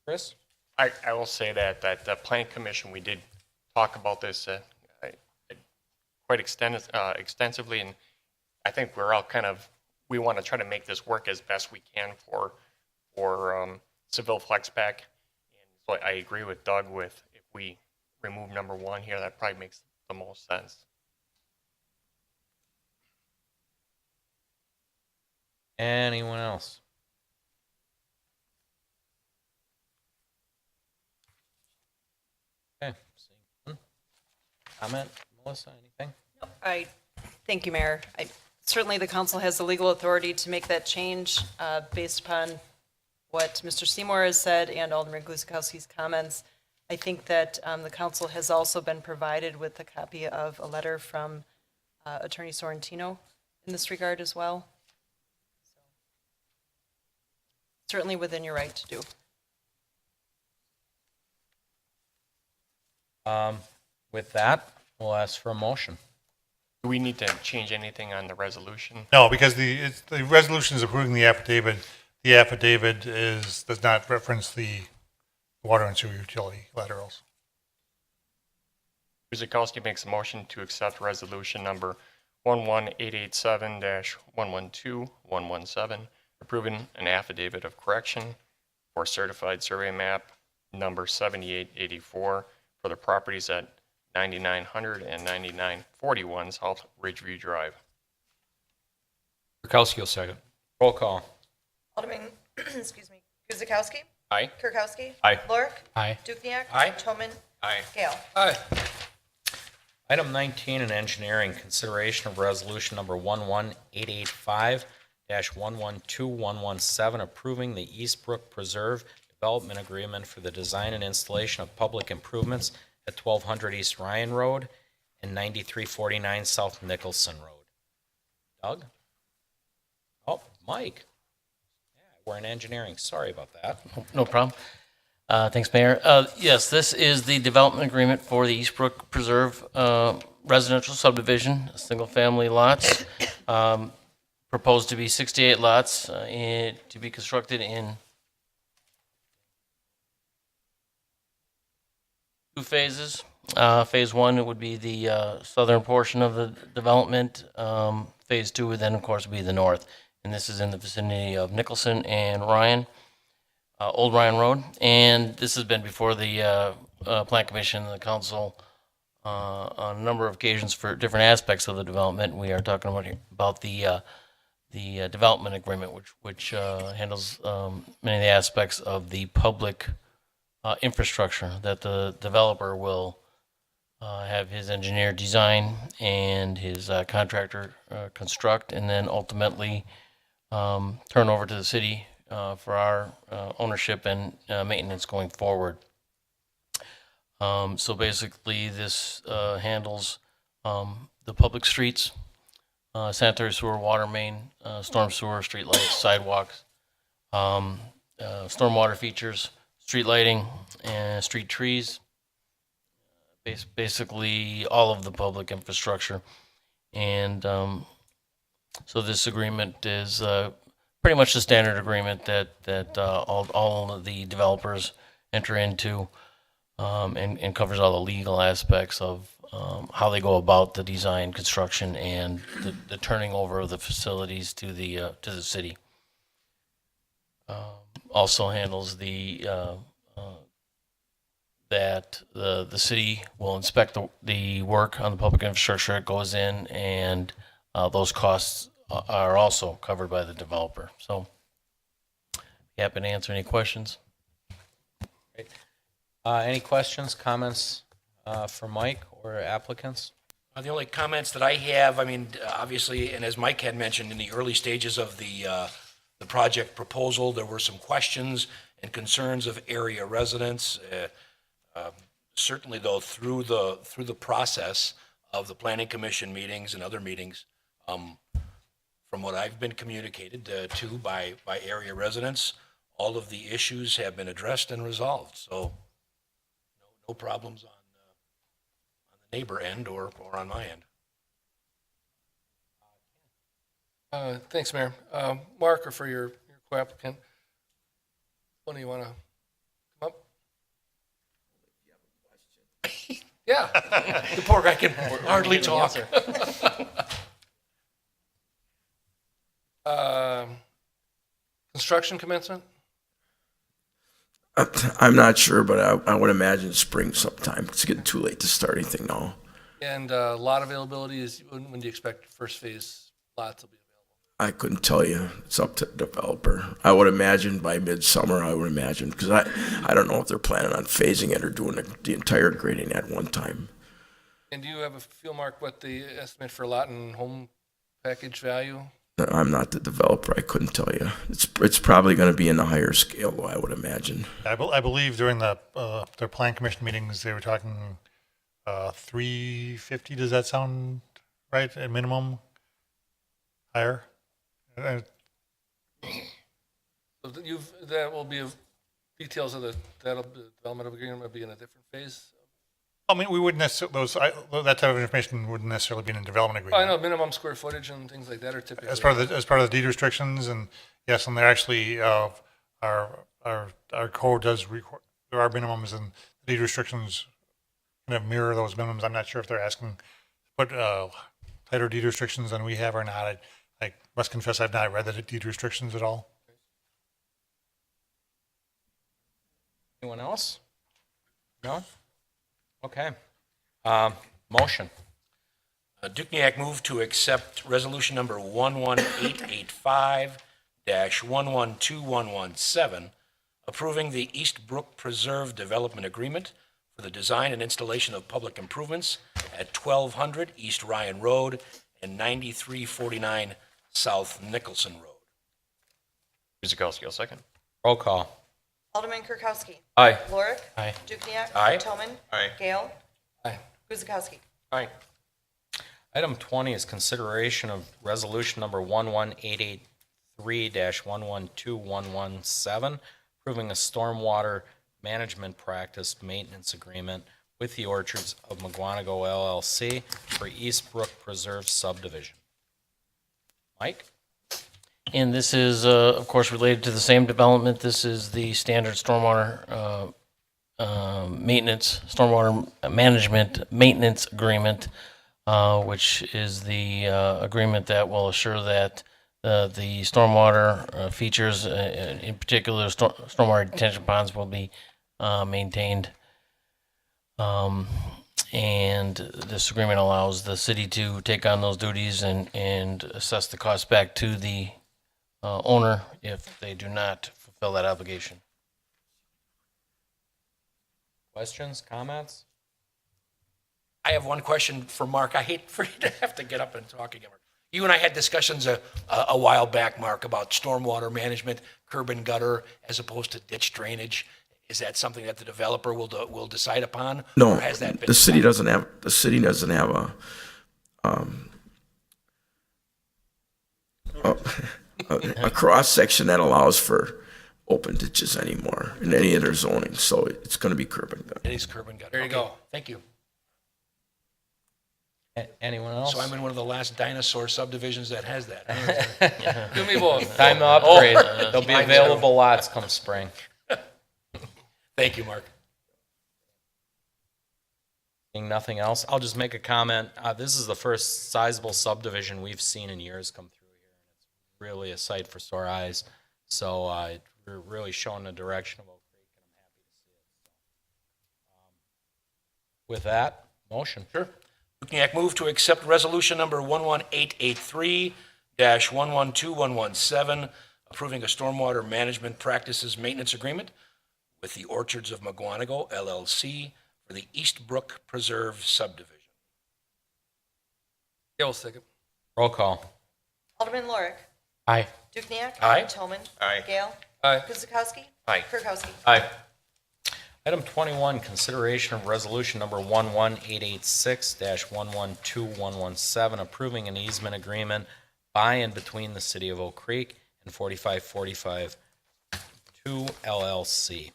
S1: Chris?
S9: I will say that the Plan Commission, we did talk about this quite extensively, and I think we're all we want to try to make this work as best we can for Seville Flexpack. And so I agree with Doug with if we remove number 1 here, that probably makes the most sense.
S1: Anyone else? Okay, seeing none. Comment, Melissa, anything?
S10: Thank you, Mayor. Certainly, the council has the legal authority to make that change based upon what Mr. Seymour has said and Alderman Guzikowski's comments. I think that the council has also been provided with a copy of a letter from Attorney Sorrentino in this regard as well. So, certainly within your right to do.
S1: With that, we'll ask for a motion.
S9: Do we need to change anything on the resolution?
S7: No, because the resolution is approving the affidavit. The affidavit does not reference the water and sewer utility laterals.
S9: Guzikowski makes a motion to accept resolution number 11887-112117, approving an affidavit of correction for certified survey map number 7884 for the properties at 9900 and 9941 South Ridgeview Drive.
S6: Kirkowski will second.
S1: Roll call.
S2: Alderman, excuse me, Guzikowski?
S9: Aye.
S2: Kirkowski?
S6: Aye.
S2: Lorik?
S6: Aye.
S2: Dukenyak?
S1: Aye.
S2: Toman?
S9: Aye.
S2: Gale?
S4: Aye.
S1: Item 19 in engineering, consideration of resolution number 11885-112117, approving the Eastbrook Preserve Development Agreement for the design and installation of public improvements at 1200 East Ryan Road and 9349 South Nicholson Road. Doug? Oh, Mike. Yeah, we're in engineering. Sorry about that.
S13: No problem. Thanks, Mayor. Yes, this is the development agreement for the Eastbrook Preserve residential subdivision, single-family lots. Proposed to be 68 lots to be constructed in 2 phases. Phase 1 would be the southern portion of the development. Phase 2 would then, of course, be the north. And this is in the vicinity of Nicholson and Ryan. Old Ryan Road, and this has been before the Plan Commission and the Council on a number of occasions for different aspects of the development. We are talking about the development agreement, which handles many of the aspects of the public infrastructure that the developer will have his engineer design and his contractor construct, and then ultimately turn over to the city for our ownership and maintenance going forward. So basically, this handles the public streets, sanitary sewer, water main, storm sewer, street lights, sidewalks, stormwater features, street lighting, and street trees. Basically, all of the public infrastructure. And so this agreement is pretty much the standard agreement that all of the developers enter into, and covers all the legal aspects of how they go about the design, construction, and the turning over of the facilities to the city. Also handles that the city will inspect the work on the public infrastructure that goes in, and those costs are also covered by the developer. So, happy to answer any questions.
S1: Any questions, comments for Mike or applicants?
S3: The only comments that I have, I mean, obviously, and as Mike had mentioned, in the early stages of the project proposal, there were some questions and concerns of area residents. Certainly, though, through the process of the planning commission meetings and other meetings, from what I've been communicated to by area residents, all of the issues have been addressed and resolved. So, no problems on the neighbor end or on my end.
S4: Thanks, Mayor. Mark, or for your co-applicant, when do you want to come up? Yeah.
S3: The poor guy can hardly talk.
S4: Construction commencement?
S14: I'm not sure, but I would imagine spring sometime. It's getting too late to start anything now.
S4: And lot availability is, when do you expect first phase lots will be available?
S14: I couldn't tell you. It's up to the developer. I would imagine by midsummer, I would imagine, because I don't know if they're planning on phasing it or doing the entire grading at one time.
S4: And do you have a feel, Mark, what the estimate for lot and home package value?
S14: I'm not the developer. I couldn't tell you. It's probably going to be in the higher scale, I would imagine.
S7: I believe during their plan commission meetings, they were talking 350. Does that sound right? At minimum, higher.
S4: So that will be details of the development of agreement will be in a different phase.
S7: I mean, we wouldn't necessarily that type of information wouldn't necessarily be in a development
S4: Oh, I
S7: agreement.
S4: know minimum square footage and things like that are typically
S7: As part of the deed restrictions, and yes, and they're actually our code does require, there are minimums, and the deed restrictions kind of mirror those minimums. I'm not sure if they're asking to put tighter deed restrictions than we have or not. I must confess I've not read the deed restrictions at all.
S1: Anyone else? No? Okay. Motion.
S3: Dukniak moved to accept resolution number 11885-112117, approving the East Brook Preserve Development Agreement for the design and installation of public improvements at 1200 East Ryan Road and 9349 South Nicholson Road.
S9: Guzekowski, I'll second.
S1: Roll call.
S2: Alderman Kirkowski.
S6: Aye.
S2: Lorik.
S1: Aye.
S2: Dukniak.
S3: Aye.
S2: Toman.
S9: Aye.
S2: Gale.
S4: Aye.
S2: Guzekowski.
S3: Aye.
S1: Item 20 is consideration of resolution number 11883-112117, approving a stormwater management practice maintenance agreement with the Orchards of McGuanago LLC for East Brook Preserve subdivision. Mike?
S13: And this is, of course, related to the same development. This is the standard stormwater maintenance, stormwater management maintenance agreement, which is the agreement that will assure that the stormwater features, in particular stormwater detention ponds, will be maintained. And this agreement allows the city to take on those duties and assess the cost back to the owner if they do not fulfill that obligation.
S1: Questions, comments?
S3: I have one question for Mark. I hate for you to have to get up and talk again, Mark. You and I had discussions a while back, Mark, about stormwater management, curb and gutter, as opposed to ditch drainage. Is that something that the developer will decide upon?
S14: No,
S3: Or has that been
S14: the city doesn't have a cross section that allows for open ditches anymore in any of their zoning. So it's going to be curb and gutter.
S3: It is curb and gutter.
S4: There you
S3: Okay,
S4: go.
S3: Thank you.
S1: Anyone else?
S3: So I'm in one of the last dinosaur subdivisions that has that.
S4: Do me both.
S1: Time to upgrade.
S3: Oh.
S1: There'll be
S3: Mine too.
S1: available lots come spring.
S3: Thank you, Mark.
S1: Seeing nothing else, I'll just make a comment. This is the first sizable subdivision we've seen in years come through here. It's really a sight for sore eyes. So we're really showing the direction of Oak Creek, and I'm happy to see it. With that, motion.
S3: Sure. Dukenyak move to accept resolution number 11883-112117, approving a stormwater management practices maintenance agreement with the Orchards of McGuanago LLC for the East Brook Preserve subdivision.
S4: Gale, second.
S1: Roll call.
S2: Alderman Lorik.
S1: Aye.
S2: Dukenyak.
S3: Aye.
S2: Toman.
S12: Aye.
S2: Gale.
S4: Aye.
S2: Guzekowski.
S12: Aye.
S2: Kirkowski.
S1: Aye. Item 21, consideration of resolution number 11886-112117, approving an easement agreement by and between the City of Oak Creek and 4545 2 LLC.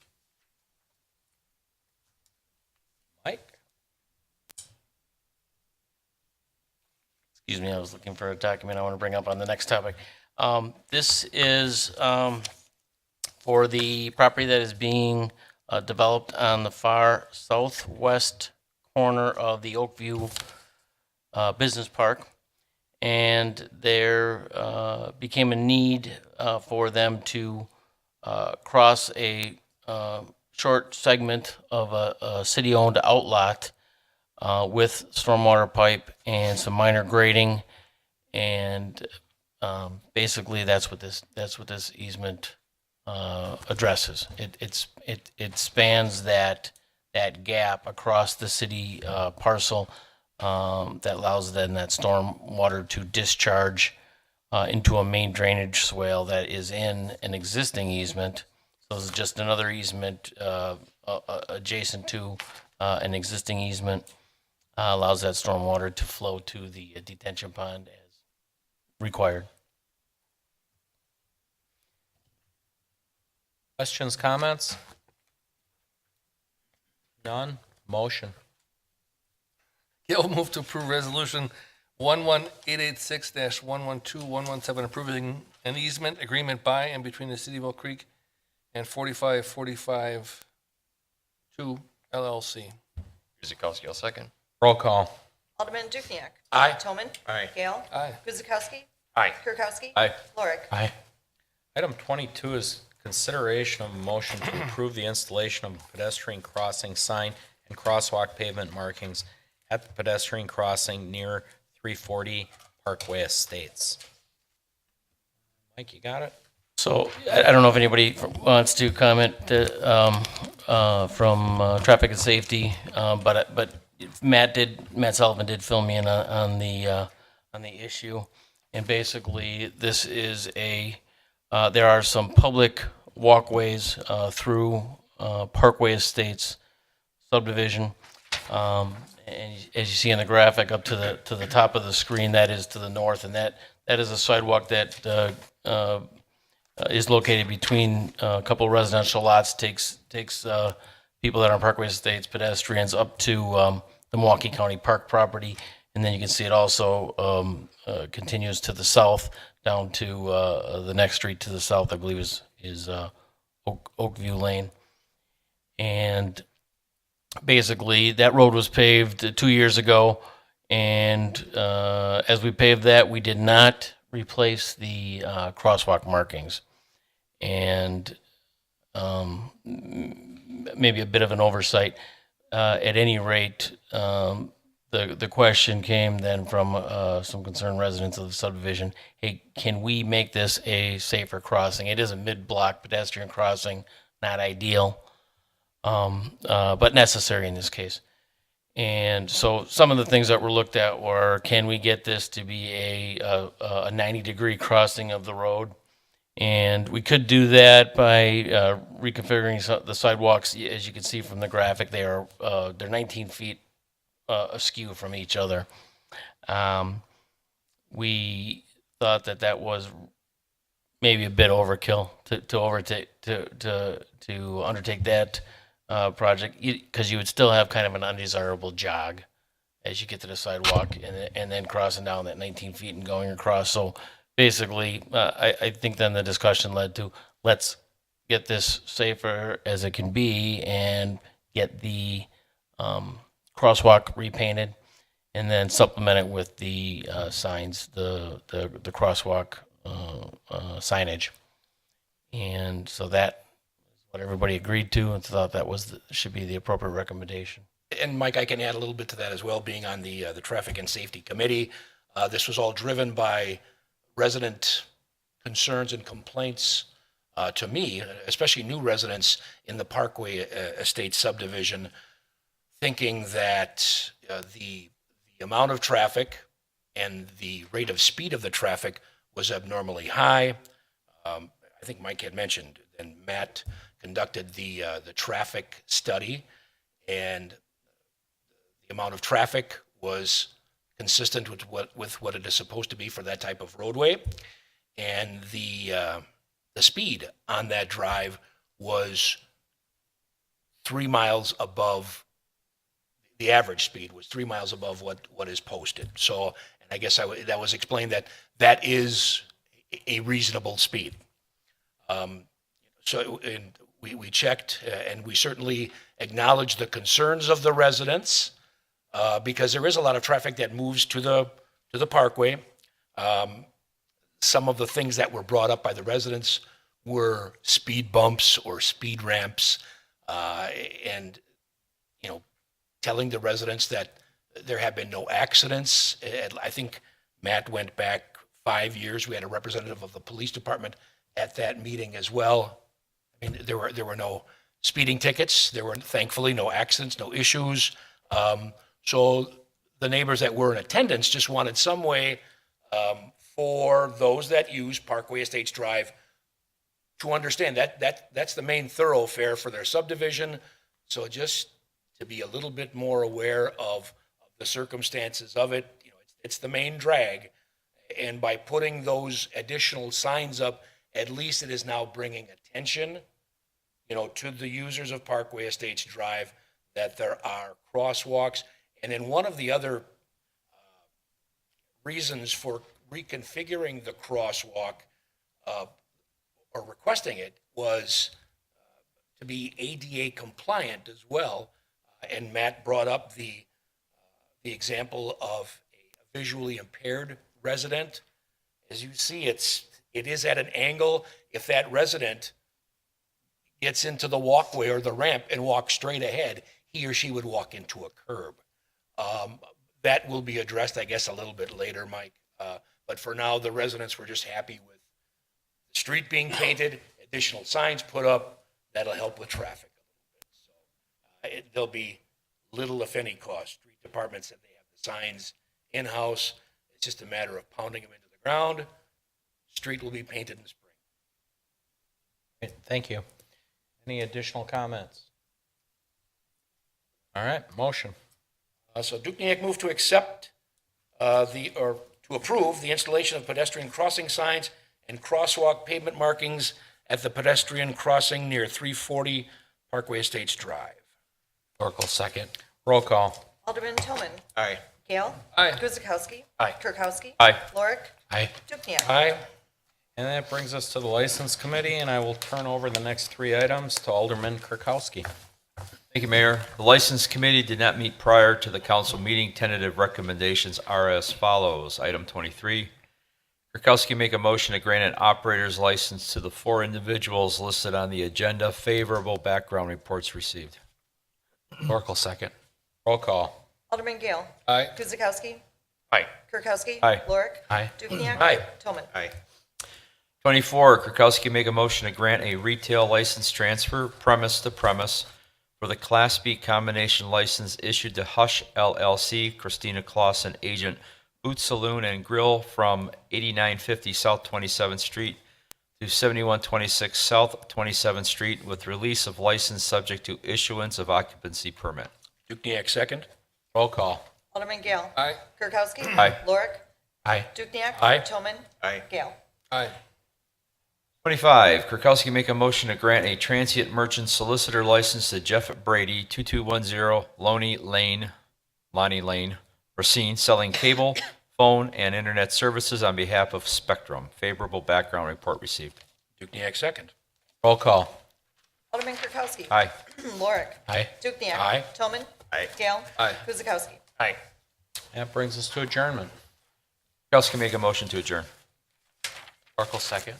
S1: Mike?
S13: Excuse me, I was looking for a document I want to bring up on the next topic. This is for the property that is being developed on the far southwest corner of the Oakview Business Park. And there became a need for them to cross a short segment of a city-owned outlot with stormwater pipe and some minor grading, and basically that's what this easement addresses. It spans that gap across the city parcel that allows then that storm water to discharge into a main drainage swale that is in an existing easement. So this is just another easement adjacent to an existing easement. Allows that storm water to flow to the detention pond as required.
S1: Questions, comments? None? Motion.
S4: Gale move to approve resolution 11886-112117, approving an easement agreement by and between the City of Oak Creek and 4545 2 LLC.
S9: Guzekowski, I'll second.
S1: Roll call.
S2: Alderman Dukenyak.
S3: Aye.
S2: Toman.
S12: Aye.
S2: Gale.
S4: Aye.
S2: Guzekowski.
S12: Aye.
S2: Kirkowski.
S1: Aye.
S2: Lorik.
S1: Aye. Item 22 is consideration of a motion to approve the installation of a pedestrian crossing sign and crosswalk pavement markings at the pedestrian crossing near 340 Parkway Estates. Mike, you got it?
S13: So I don't know if anybody wants to comment from traffic and safety, but Matt Sullivan did fill me in on the issue, and basically this is there are some public walkways through Parkway Estates subdivision, and as you see in the graphic up to the top of the screen, that is to the north, and that is a sidewalk that is located between a couple of residential lots, takes people that are on Parkway Estates, pedestrians, up to the Milwaukee County Park property. And then you can see it also continues to the south down to the next street to the south, I believe is Oakview Lane. And basically that road was paved 2 years ago. And as we paved that, we did not replace the crosswalk markings. And maybe a bit of an oversight. At any rate, the question came then from some concerned residents of the subdivision, hey, can we make this a safer crossing? It is a mid-block pedestrian crossing, not ideal, but necessary in this case. And so some of the things that were looked at were, can we get this to be a 90-degree crossing of the road? And we could do that by reconfiguring the sidewalks. As you can see from the graphic, they're 19 feet askew from each other. We thought that was maybe a bit overkill to undertake that project, because you would still have kind of an undesirable jog as you get to the sidewalk and then crossing down that 19 feet and going across. So basically, I think then the discussion led to, let's get this safer as it can be and get the crosswalk repainted, and then supplement it with the signs, the crosswalk signage. And so that is what everybody agreed to and thought that should be the appropriate recommendation.
S3: And Mike, I can add a little bit to that as well, being on the Traffic and Safety Committee. This was all driven by resident concerns and complaints to me, especially new residents in the Parkway Estate subdivision, thinking that the amount of traffic and the rate of speed of the traffic was abnormally high. I think Mike had mentioned, and Matt conducted the traffic study, and the amount of traffic was consistent with what it is supposed to be for that type of roadway, and the speed on that drive was 3 miles above. The average speed was 3 miles above what is posted. So, and I guess that was explained that is a reasonable speed. So, and we checked, and we certainly acknowledged the concerns of the residents, because there is a lot of traffic that moves to the Parkway. Some of the things that were brought up by the residents were speed bumps or speed ramps, and telling the residents that there have been no accidents. I think Matt went back 5 years. We had a representative of the police department at that meeting as well. I mean, there were no speeding tickets. There were thankfully no accidents, no issues. So the neighbors that were in attendance just wanted some way for those that use Parkway Estates Drive to understand that's the main thoroughfare for their subdivision. So just to be a little bit more aware of the circumstances of it. It's the main drag. And by putting those additional signs up, at least it is now bringing attention, to the users of Parkway Estates Drive that there are crosswalks. And then one of the other reasons for reconfiguring the crosswalk or requesting it was to be ADA compliant as well. And Matt brought up the example of a visually impaired resident. As you see, it is at an angle. If that resident gets into the walkway or the ramp and walks straight ahead, he or she would walk into a curb. That will be addressed, I guess, a little bit later, Mike. But for now, the residents were just happy with the street being painted, additional signs put up. That'll help with traffic a little bit. So there'll be little, if any, cost. Street departments said they have the signs in-house. It's just a matter of pounding them into the ground. Street will be painted in the spring.
S1: Great, thank you. Any additional comments? All right, motion.
S3: So Dukniak moved to accept to approve the installation of pedestrian crossing signs and crosswalk pavement markings at the pedestrian crossing near 340 Parkway Estates Drive.
S1: Oracle second. Roll call.
S2: Alderman Toman.
S3: Aye.
S2: Gale.
S4: Aye.
S2: Guzekowski.
S3: Aye.
S2: Kirkowski.
S6: Aye.
S2: Lorick.
S1: Aye.
S2: Dukniak.
S3: Aye.
S1: And that brings us to the License Committee, and I will turn over the next 3 items to Alderman Kirkowski.
S6: Thank you, Mayor. The License Committee did not meet prior to the council meeting. Tentative recommendations are as follows. Item 23, Kirkowski make a motion to grant an operator's license to the 4 individuals listed on the agenda. Favorable background reports received.
S1: Oracle second. Roll call.
S2: Alderman Gale.
S4: Aye.
S2: Guzekowski.
S3: Aye.
S2: Kirkowski.
S6: Aye.
S2: Lorick.
S1: Aye.
S2: Dukniak.
S3: Aye.
S2: Toman.
S3: Aye.
S6: 24, Kirkowski make a motion to grant a retail license transfer premise to premise for for the Class B combination license issued to Hush LLC, Christina Clausen, agent, Boot Saloon and Grill from 8950 South 27th Street to 7126 South 27th Street with release of license subject to issuance of occupancy permit.
S3: Dukenyak, second.
S1: Roll call.
S2: Alderman Gale.
S4: Aye.
S2: Kirkowski.
S6: Aye.
S2: Lorik.
S3: Aye.
S2: Dukenyak.
S3: Aye.
S2: Toman.
S12: Aye.
S2: Gale.
S4: Aye.
S6: 25, Kirkowski make a motion to grant a transient merchant solicitor license to Jeff Brady, 2210 Lonnie Lane, Racine, selling cable, phone, and internet services on behalf of Spectrum. Favorable background report received.
S3: Dukenyak, second.
S1: Roll call.
S2: Alderman Kirkowski.
S6: Aye.
S2: Lorik.
S3: Aye.
S2: Dukenyak.
S3: Aye.
S2: Toman.
S12: Aye.
S2: Gale.
S4: Aye.
S2: Guzekowski.
S9: Aye.
S1: That brings us to adjournment.
S6: Kirkowski make a motion to adjourn.
S3: Oracle, second.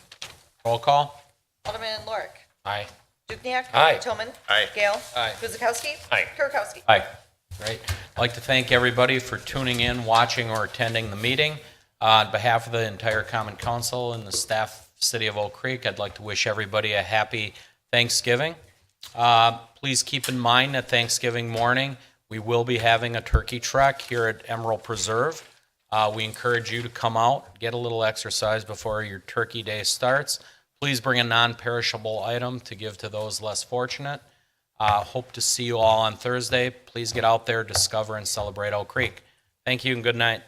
S1: Roll call.
S2: Alderman Lorik.
S3: Aye.
S2: Dukenyak.
S3: Aye.
S2: Toman.
S12: Aye.
S2: Gale.
S4: Aye.
S2: Guzekowski.
S9: Aye.
S2: Kirkowski.
S6: Aye.
S1: Great. I'd like to thank everybody for tuning in, watching, or attending the meeting. On behalf of the entire Common Council and the staff, City of Oak Creek, I'd like to wish everybody a happy Thanksgiving. Please keep in mind that Thanksgiving morning, we will be having a turkey trek here at Emerald Preserve. We encourage you to come out, get a little exercise before your turkey day starts. Please bring a non-perishable item to give to those less fortunate. Hope to see you all on Thursday. Please get out there, discover, and celebrate Oak Creek. Thank you and good night.